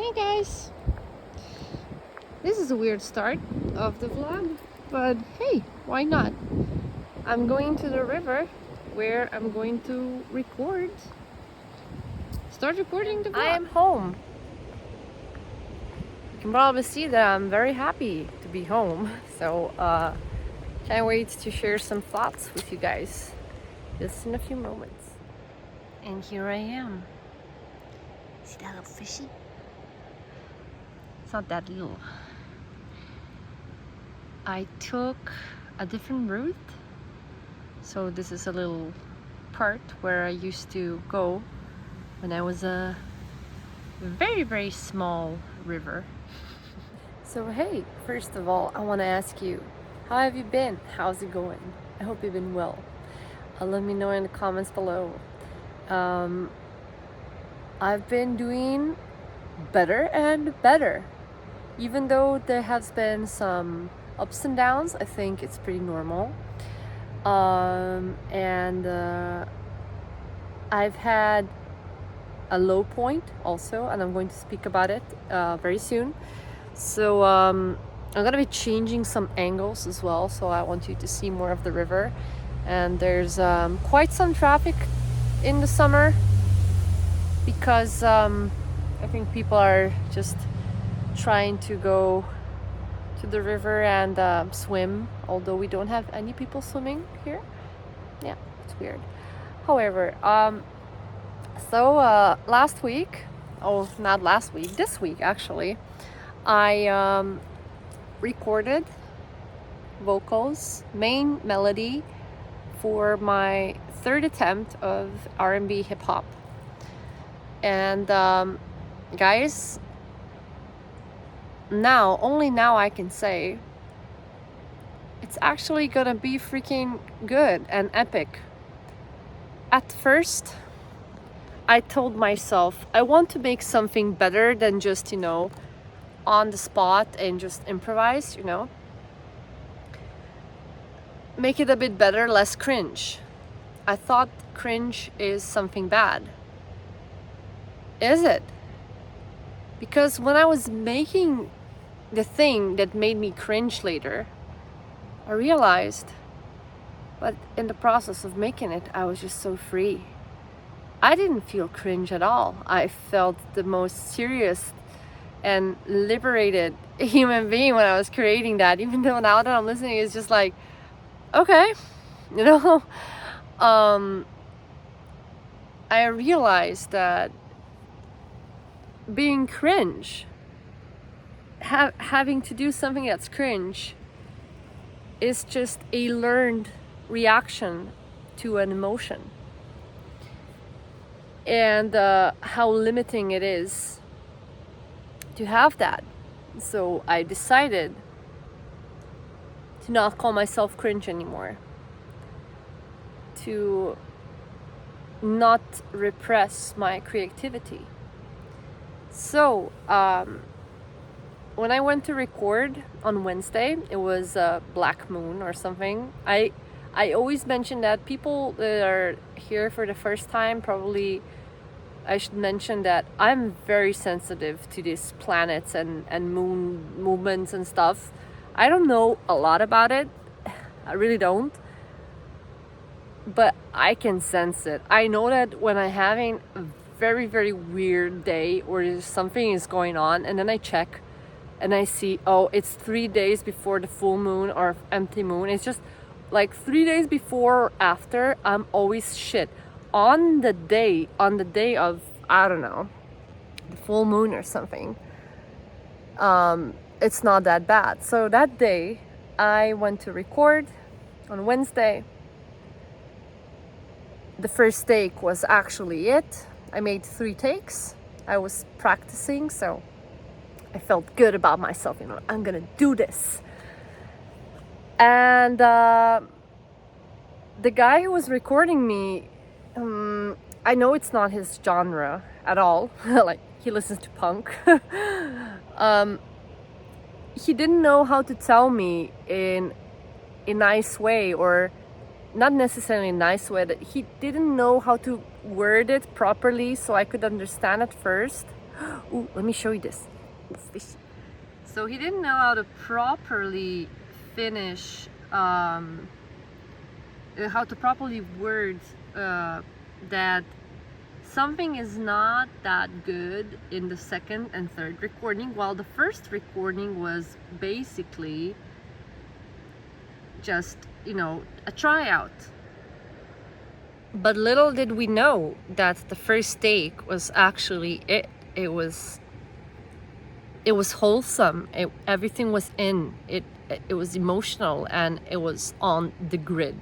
Hey guys! This is a weird start of the vlog, but hey, why not? I'm going to the river where I'm going to start recording the vlog. I am home. You can probably see that I'm very happy to be home, so can't wait to share some thoughts with you guys just in a few moments. And here I am. See that little fishy? It's not that little. I took a different route, so this is a little part where I used to go when I was a very small river. So hey, first of all, I want to ask you, how have you been? How's it going? I hope you've been well. Let me know in the comments below. I've been doing better and better. Even though there has been some ups and downs, I think it's pretty normal. I've had a low point also, and I'm going to speak about it very soon. So I'm gonna be changing some angles as well, so I want you to see more of the river. And there's quite some traffic in the summer because I think people are just trying to go to the river and swim, although we don't have any people swimming here. Yeah, it's weird. However, last week, oh, not last week, this week actually, I recorded vocals, main melody for my third attempt of R&B hip hop. And guys, only now I can say it's actually gonna be freaking good and epic. At first, I told myself I want to make something better than just, on the spot and just improvise, Make it a bit better, less cringe. I thought cringe is something bad. Is it? Because when I was making the thing that made me cringe later, I realized, but in the process of making it, I was just so free. I didn't feel cringe at all. I felt the most serious and liberated human being when I was creating that, even though now that I'm listening, it's just like, okay, I realized that being cringe, having to do something that's cringe, is just a learned reaction to an emotion, and how limiting it is to have that. So I decided to not call myself cringe anymore, to not repress my creativity. So when I went to record on Wednesday, it was a black moon or something. I always mention that people that are here for the first time, probably I should mention that I'm very sensitive to these planets and moon movements and stuff. I don't know a lot about it. I really don't. But I can sense it. I know that when I'm having a very weird day or something is going on, and then I check and I see, oh, it's 3 days before the full moon or empty moon. It's just like 3 days before or after, I'm always shit. On the day of, I don't know, the full moon or something, it's not that bad. So that day I went to record on Wednesday. The first take was actually it. I made 3 takes. I was practicing, so I felt good about myself, I'm gonna do this. And the guy who was recording me, I know it's not his genre at all. Like, he listens to punk. He didn't know how to tell me in a nice way, or not necessarily a nice way, that he didn't know how to word it properly so I could understand at first. Ooh, let me show you this. It's fishy. So he didn't know how to properly finish, how to properly word that something is not that good in the second and third recording, while the first recording was basically just, a tryout. But little did we know that the first take was actually it. It was wholesome. Everything was in it. It was emotional and it was on the grid.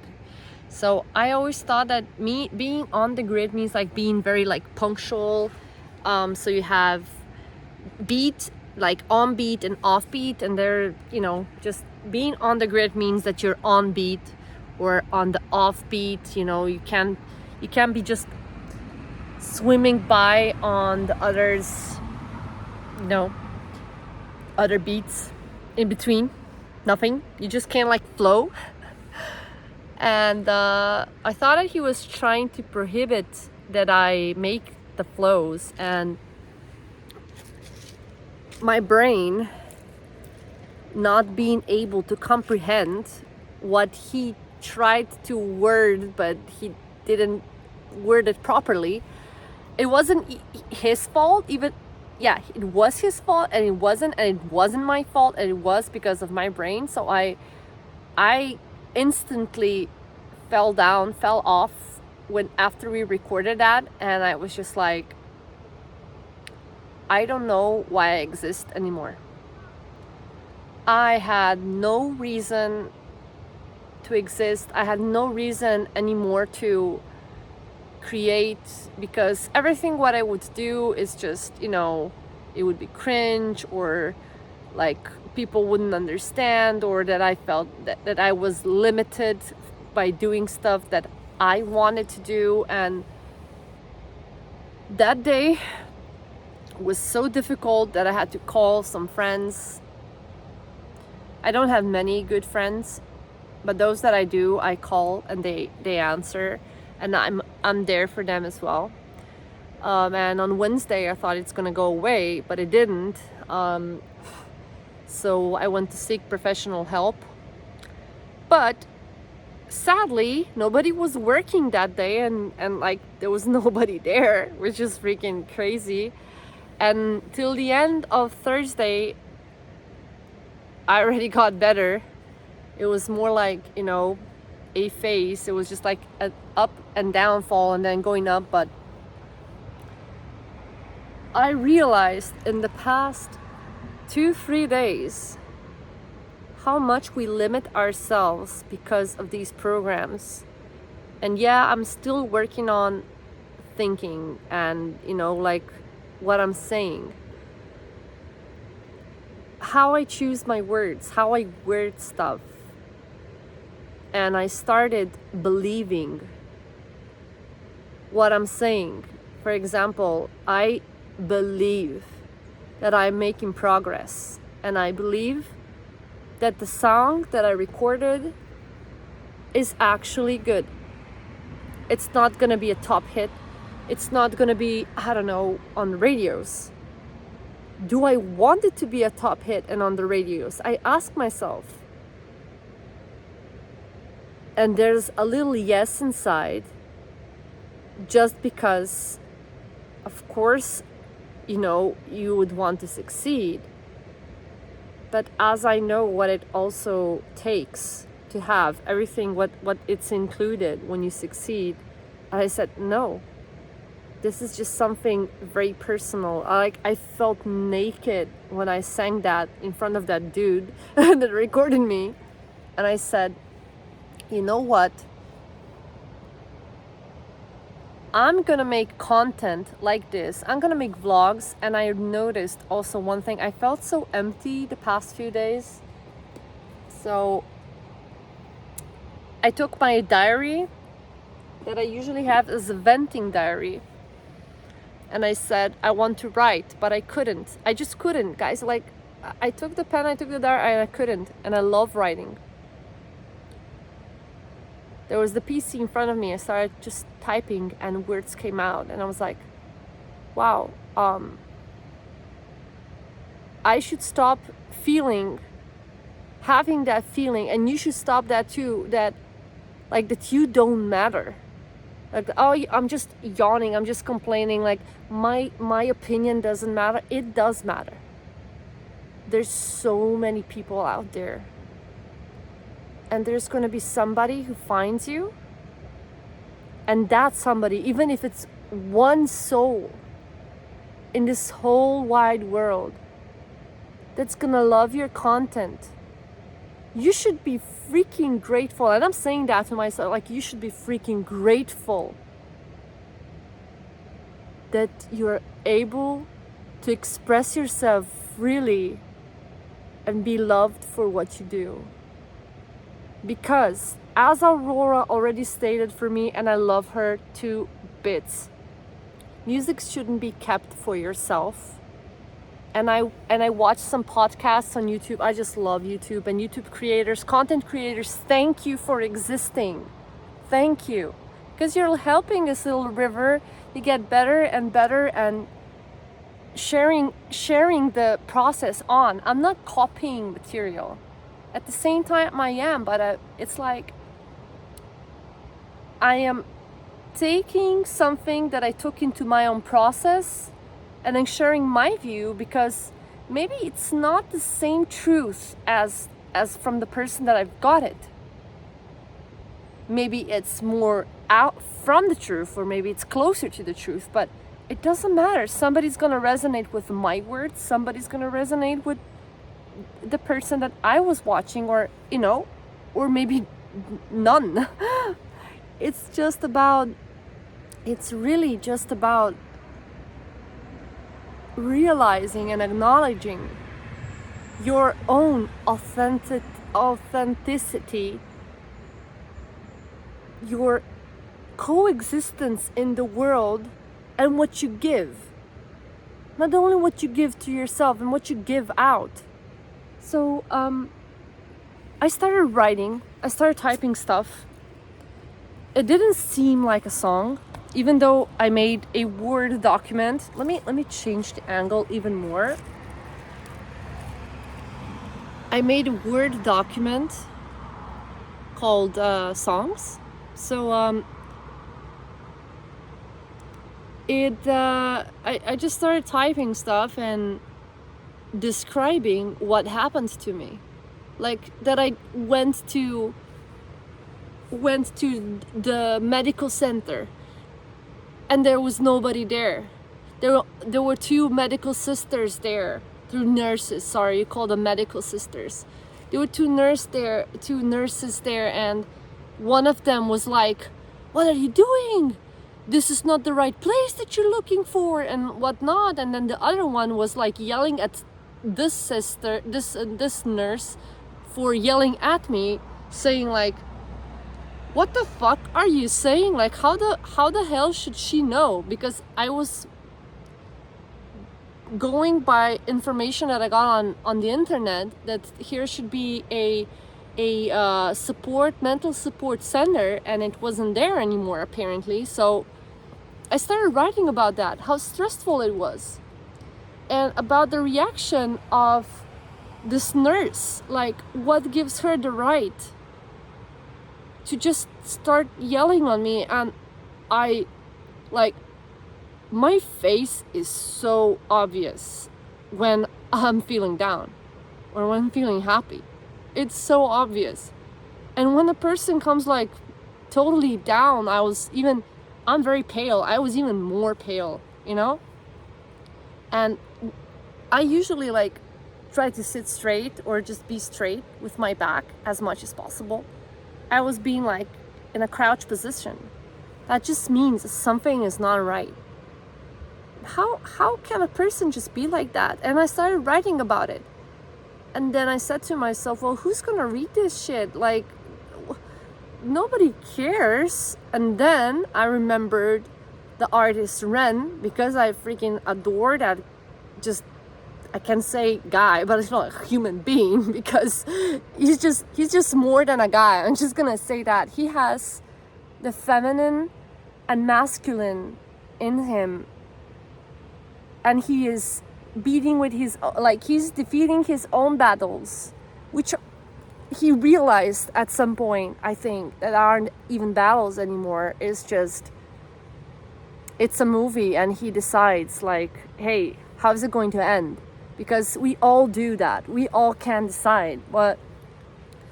So I always thought that me being on the grid means like being very like punctual. So you have beat, like on beat and off beat, and they're, just being on the grid means that you're on beat or on the off beat. You can't be just swimming by on the others, other beats in between. Nothing. You just can't like flow. And I thought that he was trying to prohibit that I make the flows, and my brain not being able to comprehend what he tried to word, but he didn't word it properly. It wasn't his fault, even. Yeah, it was his fault, and it wasn't my fault, and it was because of my brain. So I instantly fell off after we recorded that, and I was just like, I don't know why I exist anymore. I had no reason to exist. I had no reason anymore to create, because everything what I would do is just, it would be cringe, or like people wouldn't understand, or that I felt that I was limited by doing stuff that I wanted to do. And that day was so difficult that I had to call some friends. I don't have many good friends, but those that I do, I call and they answer, and I'm there for them as well. And on Wednesday I thought it's gonna go away, but it didn't. So I went to seek professional help. But sadly, nobody was working that day, and like there was nobody there, which is freaking crazy. And till the end of Thursday, I already got better. It was more like, a phase. It was just like an up and down fall and then going up. But I realized in the past 2-3 days how much we limit ourselves because of these programs. And yeah, I'm still working on thinking and, like what I'm saying, how I choose my words, how I word stuff. And I started believing what I'm saying. For example, I believe that I'm making progress, and I believe that the song that I recorded is actually good. It's not gonna be a top hit. It's not gonna be, I don't know, on the radios. Do I want it to be a top hit and on the radios? I ask myself. And there's a little yes inside, just because, of course, you would want to succeed. But as I know what it also takes to have everything, what it's included when you succeed, I said, no, this is just something very personal. I felt naked when I sang that in front of that dude that recorded me. And I said, you know what? I'm gonna make content like this. I'm gonna make vlogs. And I noticed also one thing. I felt so empty the past few days. So I took my diary that I usually have as a venting diary. And I said, I want to write, but I couldn't. I just couldn't, guys. Like, I took the pen, I took the diary, and I couldn't. And I love writing. There was the PC in front of me. I started just typing and words came out. And I was like, wow, I should stop having that feeling, and you should stop that too, that like that you don't matter. Like, oh, I'm just yawning, I'm just complaining, like my opinion doesn't matter. It does matter. There's so many people out there, and there's going to be somebody who finds you, and that somebody, even if it's one soul in this whole wide world, that's going to love your content. You should be freaking grateful. And I'm saying that to myself, like, you should be freaking grateful that you're able to express yourself freely and be loved for what you do. Because as Aurora already stated for me, and I love her to bits, music shouldn't be kept for yourself. And I watch some podcasts on YouTube. I just love YouTube and YouTube creators, content creators. Thank you for existing. Thank you. Because you're helping this little river to get better and better, and sharing the process on. I'm not copying material. At the same time I am, but it's like I am taking something that I took into my own process and then sharing my view, because maybe it's not the same truth as from the person that I've got it. Maybe it's more out from the truth, or maybe it's closer to the truth, but it doesn't matter. Somebody's gonna resonate with my words, somebody's gonna resonate with the person that I was watching, or or maybe none. It's really just about realizing and acknowledging your own authenticity, your coexistence in the world, and what you give. Not only what you give to yourself and what you give out. So I started writing, I started typing stuff. It didn't seem like a song, even though I made a Word document. Let me change the angle even more. I made a Word document called songs. So I just started typing stuff and describing what happened to me. Like that I went to the medical center and there was nobody there. There were two medical sisters there. Nurses, sorry, you call them medical sisters. There were two nurses there, and one of them was like, "What are you doing? This is not the right place that you're looking for," and whatnot. And then the other one was like yelling at this nurse for yelling at me, saying like, "What the fuck are you saying? Like, how the hell should she know?" Because I was going by information that I got on the internet, that here should be a mental support center, and it wasn't there anymore apparently. So I started writing about that, how stressful it was, and about the reaction of this nurse. Like, what gives her the right to just start yelling on me? And I, like, my face is so obvious when I'm feeling down or when I'm feeling happy. It's so obvious. And when a person comes like totally down, I'm very pale. I was even more pale, And I usually like try to sit straight or just be straight with my back as much as possible. I was being like in a crouch position. That just means something is not right. How can a person just be like that? And I started writing about it. And then I said to myself, well, who's gonna read this shit? Like, nobody cares. And then I remembered the artist Ren, because I freaking adore that, just, I can say guy, but it's not a human being, because he's just more than a guy. I'm just gonna say that. He has the feminine and masculine in him. And he is beating with his, like he's defeating his own battles, which he realized at some point, I think, that aren't even battles anymore. It's just, it's a movie, and he decides like, hey, how's it going to end? Because we all do that. We all can decide. But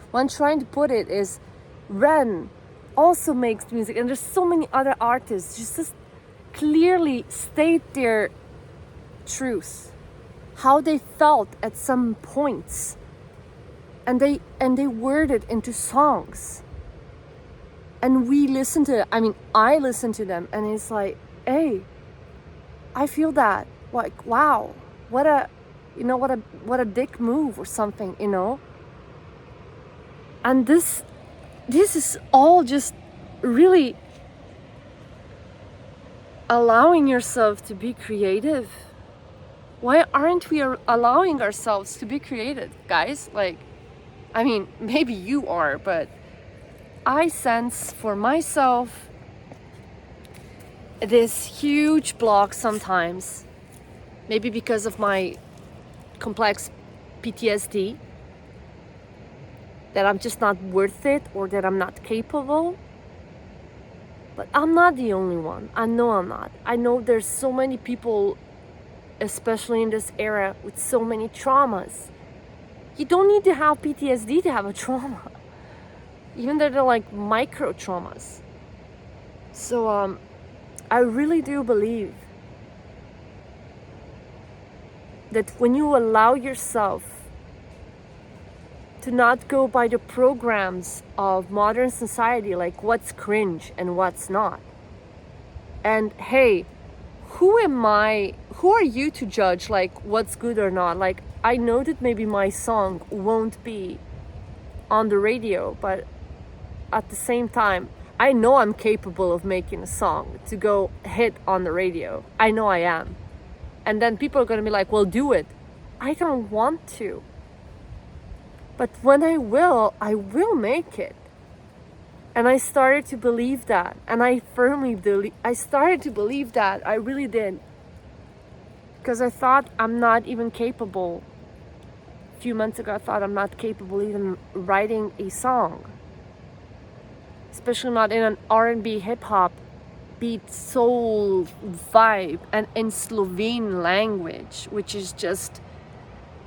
what I'm trying to put it is, Ren also makes music, and there's so many other artists just clearly state their truth, how they felt at some points, and they word it into songs, and we listen to it. I mean, I listen to them, and it's like, hey, I feel that, like, wow, what a, you know, what a dick move or something, you know. And this is all just really allowing yourself to be creative. Why aren't we allowing ourselves to be creative, guys? Like, I mean, maybe you are, but I sense for myself this huge block sometimes, maybe because of my complex PTSD, that I'm just not worth it, or that I'm not capable. But I'm not the only one. I know I'm not. I know there's so many people, especially in this era, with so many traumas. You don't need to have PTSD to have a trauma. Even though they're like micro traumas. So I really do believe that when you allow yourself to not go by the programs of modern society, like what's cringe and what's not. And hey, who are you to judge like what's good or not? Like, I know that maybe my song won't be on the radio, but at the same time, I know I'm capable of making a song to go hit on the radio. I know I am. And then people are gonna be like, well, do it. I don't want to. But when I will make it. And I started to believe that. And I started to believe that. I really did. Because I thought I'm not even capable. A few months ago, I thought I'm not capable even writing a song. Especially not in an R&B hip-hop beat soul vibe and in Slovene language, which is just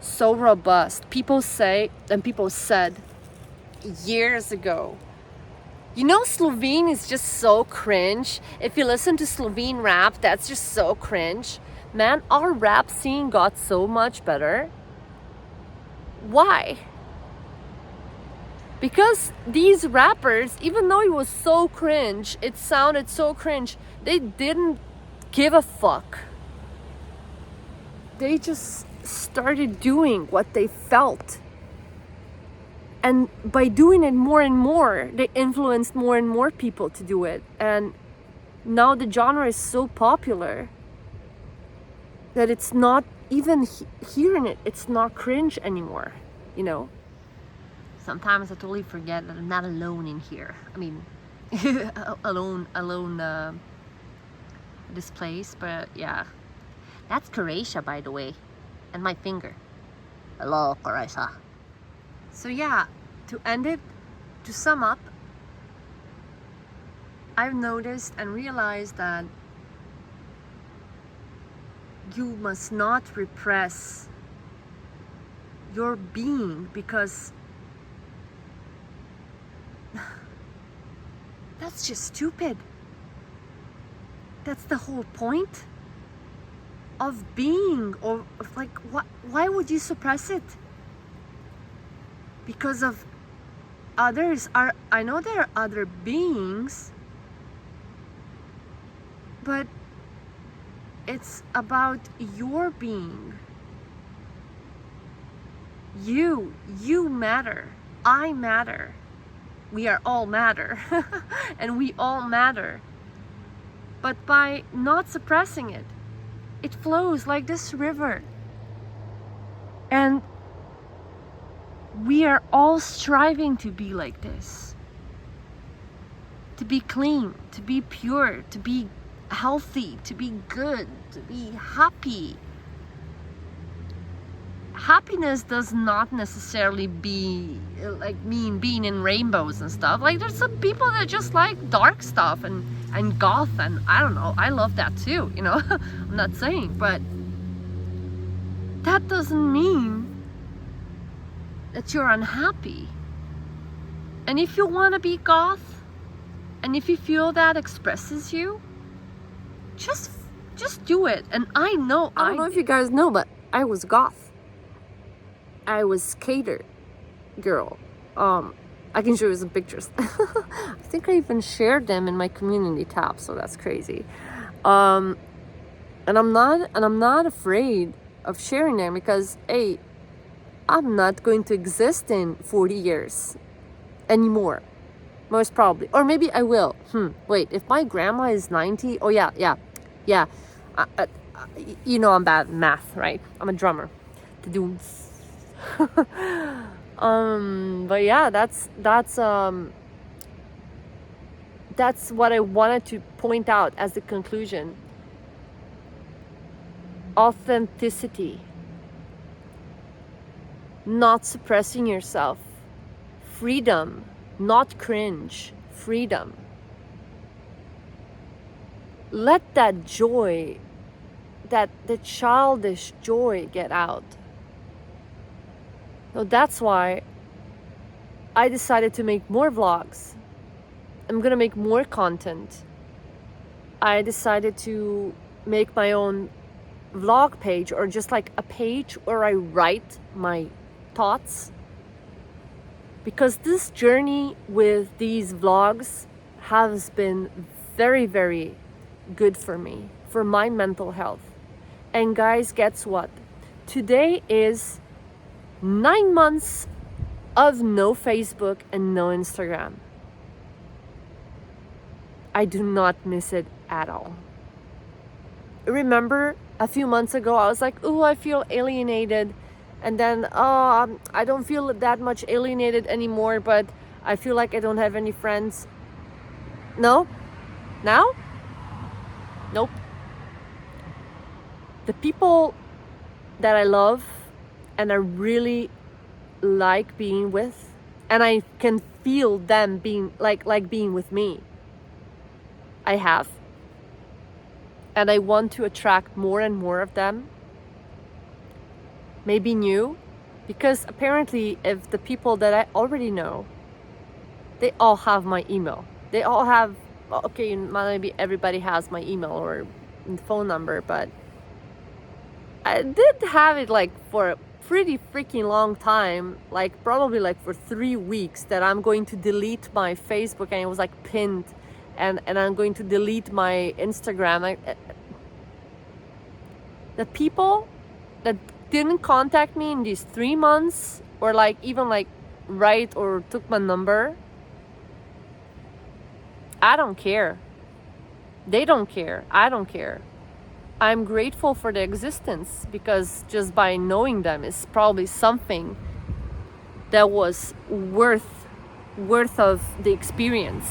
so robust. People say, and people said years ago, you know, Slovene is just so cringe. If you listen to Slovene rap, that's just so cringe. Man, our rap scene got so much better. Why? Because these rappers, even though it was so cringe, it sounded so cringe, they didn't give a fuck. They just started doing what they felt. And by doing it more and more, they influenced more and more people to do it. And now the genre is so popular that it's not, even hearing it, it's not cringe anymore, you know? Sometimes I totally forget that I'm not alone in here. I mean, alone this place, but yeah. That's Croatia, by the way. And my finger. Hello, Croatia. So yeah, to end it, to sum up, I've noticed and realized that you must not repress your being, because that's just stupid. That's the whole point of being, or of like, why would you suppress it? Because of others. I know there are other beings, but it's about your being. You matter. I matter. We are all matter. And we all matter. But by not suppressing it, it flows like this river. And we are all striving to be like this. To be clean, to be pure, to be healthy, to be good, to be happy. happiness does not necessarily mean being in rainbows and stuff. Like, there's some people that just like dark stuff and goth, and I don't know, I love that too, you know. I'm not saying, but that doesn't mean that you're unhappy. And if you want to be goth, and if you feel that expresses you, just do it. And I don't know if you guys know, but I was goth. I was skater girl. I can show you some pictures. I think I even shared them in my community tab, so that's crazy. And I'm not afraid of sharing them, because hey, I'm not going to exist in 40 years anymore, most probably. Or maybe I will. Wait, if my grandma is 90, oh yeah. You know I'm bad at math, right? I'm a drummer. But yeah, that's what I wanted to point out as the conclusion. Authenticity. Not suppressing yourself. Freedom. Not cringe. Freedom. Let that joy, the childish joy, get out. So that's why I decided to make more vlogs. I'm gonna make more content. I decided to make my own vlog page, or just like a page where I write my thoughts, because this journey with these vlogs has been very, very good for me, for my mental health. And guys, guess what? Today is 9 months of no Facebook and no Instagram. I do not miss it at all. Remember a few months ago, I was like, oh, I feel alienated. And then, I don't feel that much alienated anymore, but I feel like I don't have any friends. No? Now? Nope. The people that I love and I really like being with, and I can feel them being like being with me, I have. And I want to attract more and more of them. Maybe new, because apparently if the people that I already know, they all have my email. They all have, okay, maybe everybody has my email or phone number, but I did have it like for a pretty freaking long time, like probably like for 3 weeks, that I'm going to delete my Facebook, and it was like pinned, and I'm going to delete my Instagram. The people that didn't contact me in these 3 months, or like even like write or took my number, I don't care. They don't care. I don't care. I'm grateful for their existence, because just by knowing them is probably something that was worth of the experience.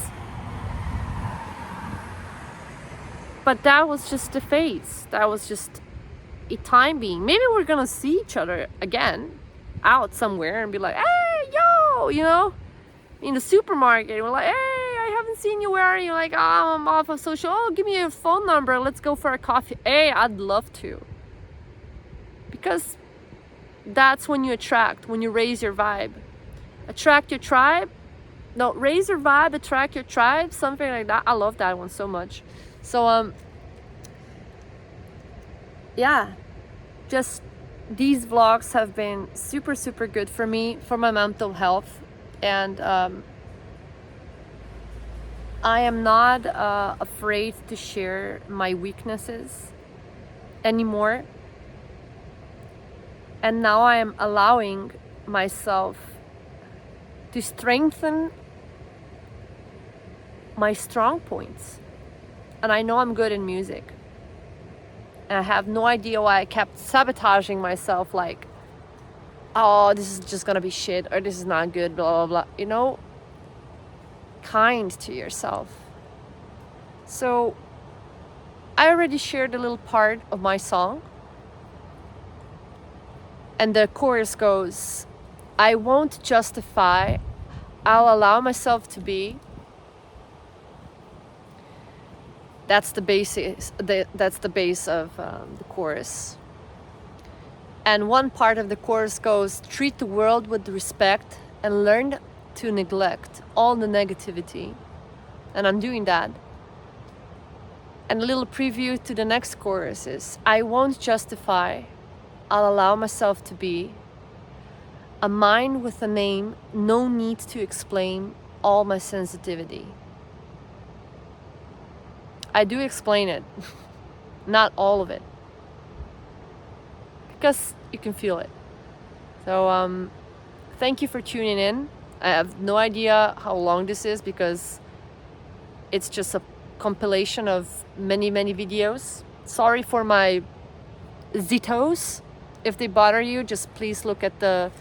But that was just a phase. That was just a time being. Maybe we're gonna see each other again out somewhere and be like, hey, yo, you know, in the supermarket. We're like, hey, I haven't seen you. Where are you? Like, oh, I'm off of social. Oh, give me your phone number. Let's go for a coffee. Hey, I'd love to. Because that's when you attract, when you raise your vibe. Attract your tribe. No, raise your vibe, attract your tribe. Something like that. I love that one so much. So, yeah, just these vlogs have been super, super good for me, for my mental health. And I am not afraid to share my weaknesses anymore. And now I am allowing myself to strengthen my strong points. And I know I'm good in music. And I have no idea why I kept sabotaging myself, like, oh, this is just gonna be shit, or this is not good, blah, blah, blah. You know, kind to yourself. So I already shared a little part of my song. And the chorus goes, I won't justify, I'll allow myself to be. That's the basis. That's the base of the chorus. And one part of the chorus goes, treat the world with respect and learn to neglect all the negativity. And I'm doing that. And a little preview to the next chorus is, I won't justify, I'll allow myself to be. A mind with a name, no need to explain all my sensitivity. I do explain it, not all of it, because you can feel it. So thank you for tuning in. I have no idea how long this is because it's just a compilation of many videos. Sorry for my zitos. If they bother you, just please look at the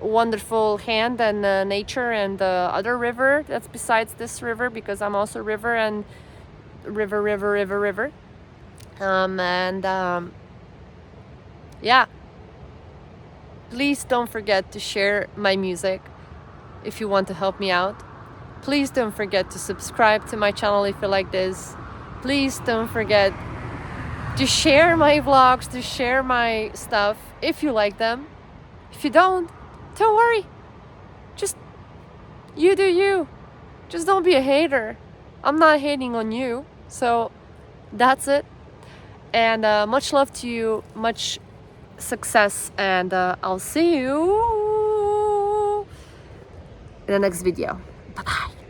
wonderful hand and nature and the other river that's besides this river, because I'm also river and river. Yeah, please don't forget to share my music if you want to help me out. Please don't forget to subscribe to my channel if you like this. Please don't forget to share my vlogs, to share my stuff if you like them. If you don't worry. Just you do you. Just don't be a hater. I'm not hating on you. So that's it. And much love to you, much success, and I'll see you in the next video. Bye-bye.